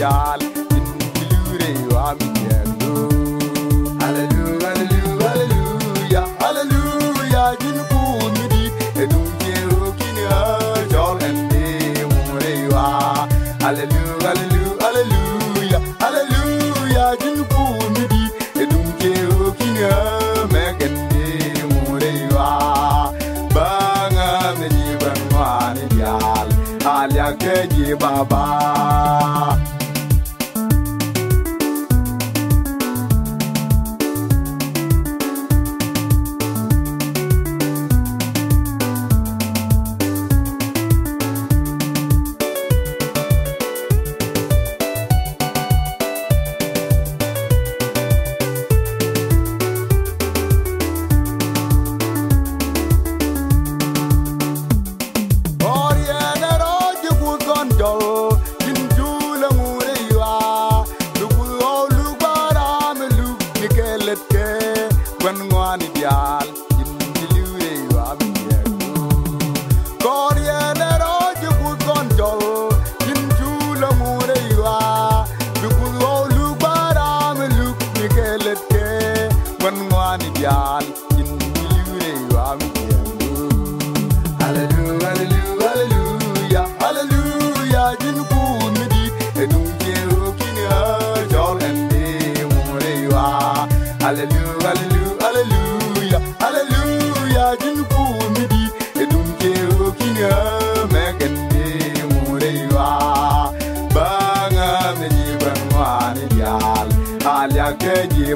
dial in lure wa mi yendo. Hallelujah, hallelujah, hallelujah, hallelujah. Jin ku mi di edum jero kinya jol ende more wa. Hallelujah, hallelujah, hallelujah. Jin ku mi di edum jero kinya megende more wa. Banga me di banwani dial alia keji baba.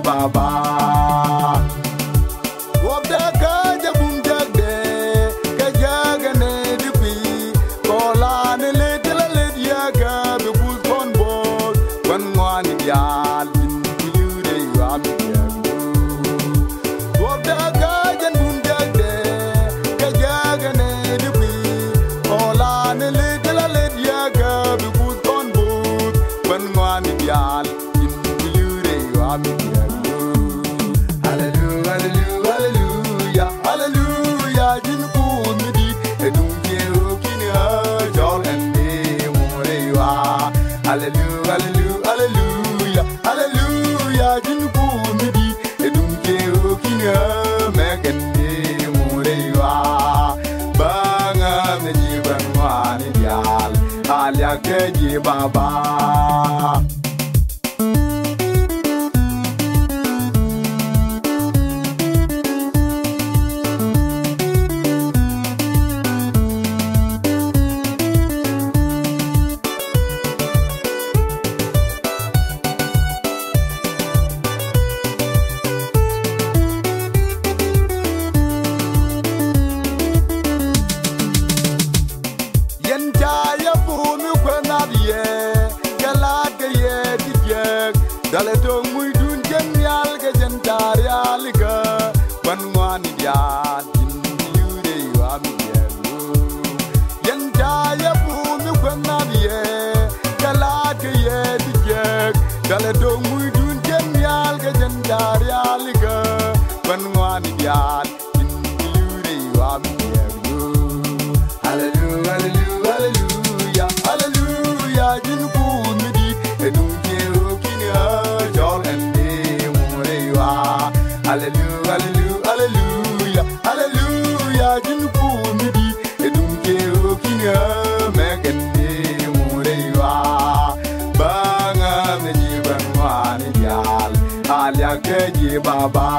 Baba Wabda kaja bumjagde kajaga ne dipi kola ne letela lediaga be bus kon bol wan ngani dial in yure yam yago Wabda kaja bumjagde kajaga ne dipi kola ne letela lediaga be bus kon bol wan ngani dial in yure yam Hallelujah, hallelujah, hallelujah. Jin ku mi di edum jero kinya megende morewa. Banga me ji banwani dial alia keji baba. Dale dong muy dun genial ke jentar ya liga ban ngani dial in yure wa mi yelo yen jaya bu mi kwana biye kala ke ye dijek dale dong muy dun genial ke jentar ya liga ban ngani dial in yure wa mi yelo Hallelujah, hallelujah, hallelujah. Jin ku mi di edum jero kinya Hallelujah, hallelujah, hallelujah. Jin ku mi di edum jero kinya megende morewa. Banga me ji banwani dial alia keji baba.